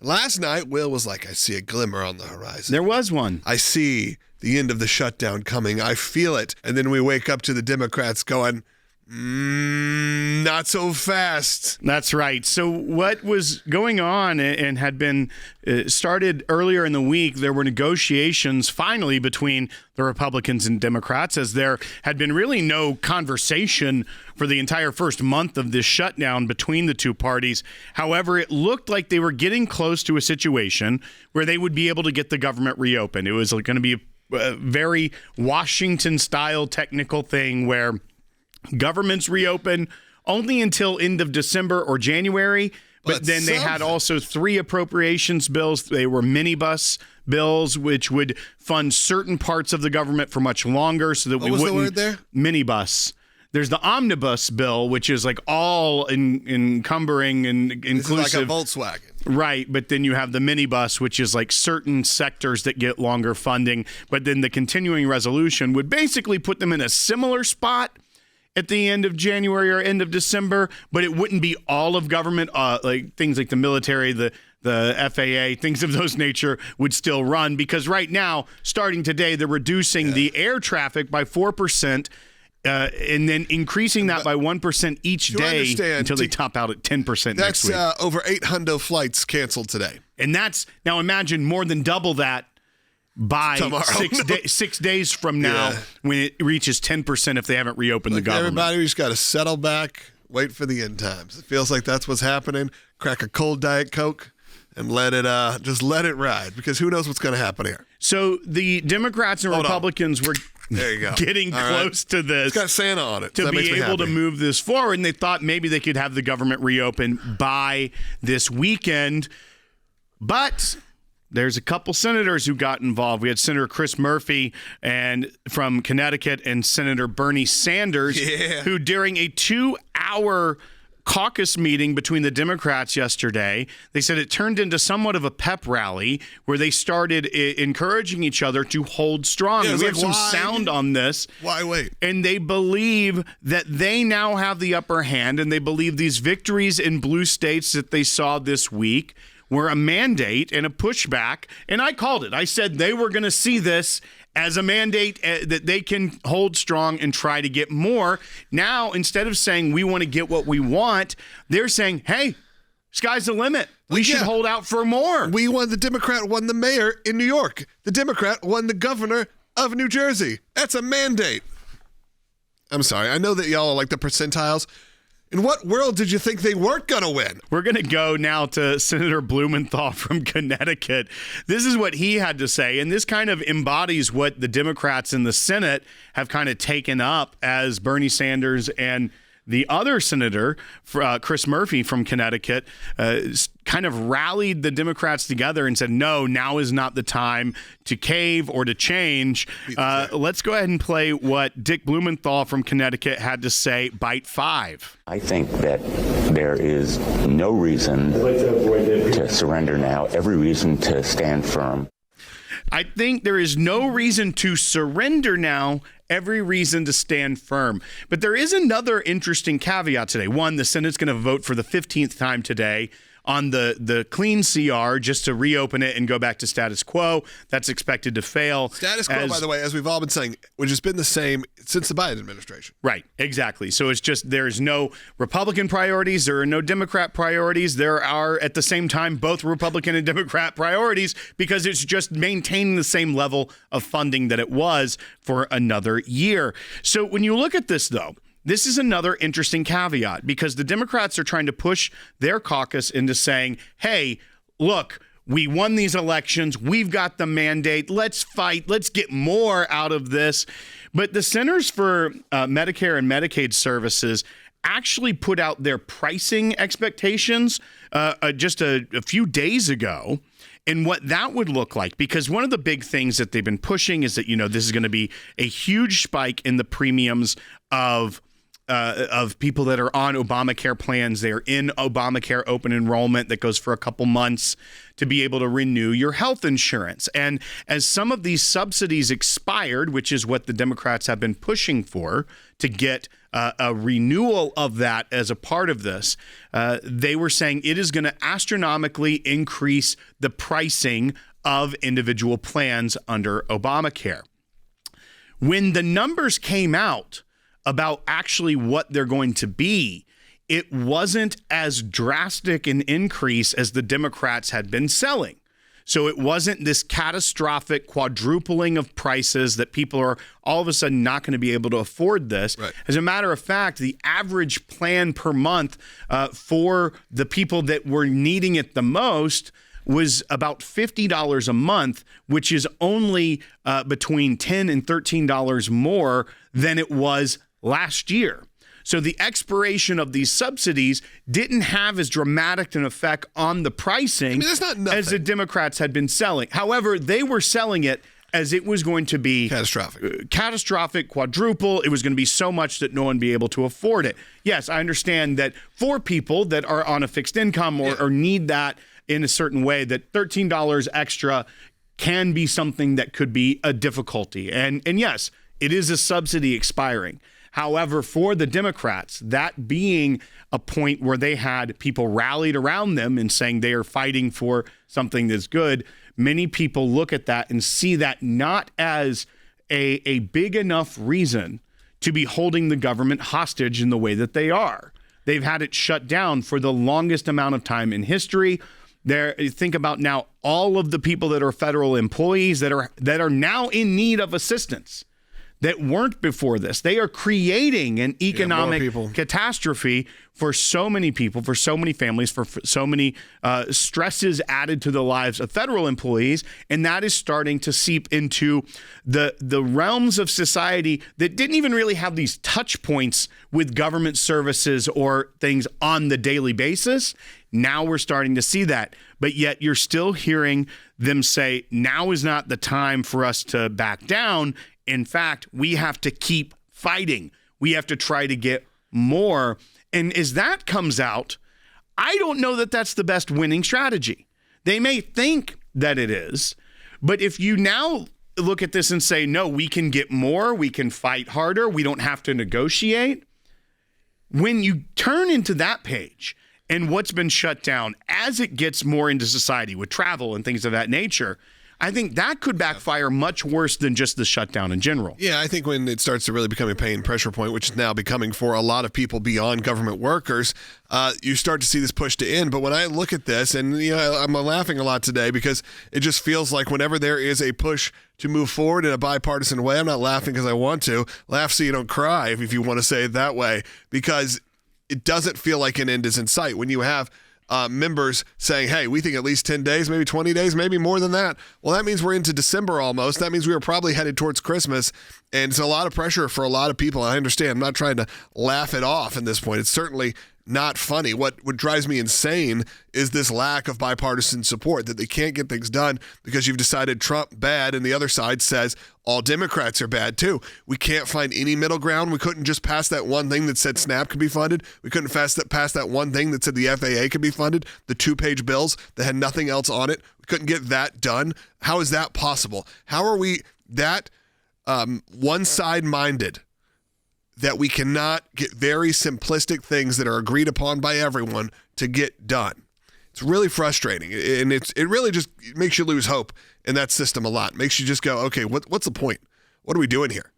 Last night, Will was like, I see a glimmer on the horizon. There was one. I see the end of the shutdown coming. I feel it. And then we wake up to the Democrats going, not so fast. That's right. So what was going on and had been started earlier in the week, there were negotiations finally between the Republicans and Democrats, as there had been really no conversation for the entire first month of this shutdown between the two parties. However, it looked like they were getting close to a situation where they would be able to get the government reopened. It was going to be a very Washington-style technical thing where governments reopen only until end of December or January, but then they had also 3 appropriations bills. They were minibus bills, which would fund certain parts of the government for much longer so that we wouldn't. What was the word there? Minibus. There's the omnibus bill, which is like all encumbering and inclusive. This is like a Volkswagen. Right, but then you have the minibus, which is like certain sectors that get longer funding. But then the continuing resolution would basically put them in a similar spot at the end of January or end of December, but it wouldn't be all of government, like things like the military, the FAA, things of those nature would still run, because right now, starting today, they're reducing the air traffic by 4%, and then increasing that by 1% each day until they top out at 10% next week. That's over 800 flights canceled today. And that's, now imagine more than double that by 6 days from now, when it reaches 10% if they haven't reopened the government. Everybody just got to settle back, wait for the end times. It feels like that's what's happening. Crack a cold Diet Coke and let it ride, because who knows what's going to happen here. So the Democrats and Republicans were there you go. getting close to this. It's got Santa on it. To be able to move this forward, and they thought maybe they could have the government reopen by this weekend. But there's a couple senators who got involved. We had Senator Chris Murphy from Connecticut and Senator Bernie Sanders, who during a 2-hour caucus meeting between the Democrats yesterday, they said it turned into somewhat of a pep rally where they started encouraging each other to hold strong. And we have some sound on this. Why wait? And they believe that they now have the upper hand, and they believe these victories in blue states that they saw this week were a mandate and a pushback. And I called it. I said they were going to see this as a mandate that they can hold strong and try to get more. Now, instead of saying we want to get what we want, they're saying, hey, sky's the limit. We should hold out for more. The Democrat won the mayor in New York. The Democrat won the governor of New Jersey. That's a mandate. I'm sorry. I know that y'all are like the percentiles. In what world did you think they weren't going to win? We're going to go now to Senator Blumenthal from Connecticut. This is what he had to say, and this kind of embodies what the Democrats in the Senate have kind of taken up as Bernie Sanders and the other senator, Chris Murphy from Connecticut, kind of rallied the Democrats together and said, no, now is not the time to cave or to change. Let's go ahead and play what Dick Blumenthal from Connecticut had to say, bite 5. I think that there is no reason to surrender now, every reason to stand firm. I think there is no reason to surrender now, every reason to stand firm. But there is another interesting caveat today. One, the Senate's going to vote for the 15th time today on the clean CR just to reopen it and go back to status quo. That's expected to fail. Status quo, by the way, as we've all been saying, which has been the same since the Biden administration. Right, exactly. So it's just there's no Republican priorities. There are no Democrat priorities. There are, at the same time, both Republican and Democrat priorities, because it's just maintaining the same level of funding that it was for another year. So when you look at this, though, this is another interesting caveat, because the Democrats are trying to push their caucus into saying, hey, look, we won these elections. We've got the mandate. Let's fight. Let's get more out of this. But the Centers for Medicare and Medicaid Services actually put out their pricing expectations just a few days ago, and what that would look like. Because one of the big things that they've been pushing is that, this is going to be a huge spike in the premiums of of people that are on Obamacare plans. They're in Obamacare open enrollment that goes for a couple months to be able to renew your health insurance. And as some of these subsidies expired, which is what the Democrats have been pushing for to get a renewal of that as a part of this, they were saying it is going to astronomically increase the pricing of individual plans under Obamacare. When the numbers came out about actually what they're going to be, it wasn't as drastic an increase as the Democrats had been selling. So it wasn't this catastrophic quadrupling of prices that people are all of a sudden not going to be able to afford this. Right. As a matter of fact, the average plan per month for the people that were needing it the most was about $50 a month, which is only between $10 and $13 more than it was last year. So the expiration of these subsidies didn't have as dramatic an effect on the pricing that's not nothing. as the Democrats had been selling. However, they were selling it as it was going to be catastrophic, quadruple. It was going to be so much that no one would be able to afford it. Yes, I understand that for people that are on a fixed income or need that in a certain way, that $13 extra can be something that could be a difficulty. And yes, it is a subsidy expiring. However, for the Democrats, that being a point where they had people rallied around them and saying they are fighting for something that's good, many people look at that and see that not as a big enough reason to be holding the government hostage in the way that they are. They've had it shut down for the longest amount of time in history. Think about now all of the people that are federal employees that are now in need of assistance that weren't before this. They are creating an economic catastrophe for so many people, for so many families, for so many stresses added to the lives of federal employees, and that is starting to seep into the realms of society that didn't even really have these touch points with government services or things on the daily basis. Now we're starting to see that, but yet you're still hearing them say, now is not the time for us to back down. In fact, we have to keep fighting. We have to try to get more. And as that comes out, I don't know that that's the best winning strategy. They may think that it is, but if you now look at this and say, no, we can get more, we can fight harder, we don't have to negotiate. When you turn into that page and what's been shut down as it gets more into society with travel and things of that nature, I think that could backfire much worse than just the shutdown in general. Yeah, I think when it starts to really become a pain pressure point, which is now becoming for a lot of people beyond government workers, you start to see this push to end. But when I look at this, and I'm laughing a lot today because it just feels like whenever there is a push to move forward in a bipartisan way, I'm not laughing because I want to. Laugh so you don't cry, if you want to say it that way, because it doesn't feel like an end is in sight. When you have members saying, hey, we think at least 10 days, maybe 20 days, maybe more than that. Well, that means we're into December almost. That means we were probably headed towards Christmas. And it's a lot of pressure for a lot of people. I understand. I'm not trying to laugh it off at this point. It's certainly not funny. What drives me insane is this lack of bipartisan support, that they can't get things done because you've decided Trump bad and the other side says all Democrats are bad too. We can't find any middle ground. We couldn't just pass that one thing that said SNAP could be funded. We couldn't pass that one thing that said the FAA could be funded, the 2-page bills that had nothing else on it. We couldn't get that done. How is that possible? How are we that one-side-minded that we cannot get very simplistic things that are agreed upon by everyone to get done? It's really frustrating, and it really just makes you lose hope in that system a lot. Makes you just go, okay, what's the point? What are we doing here?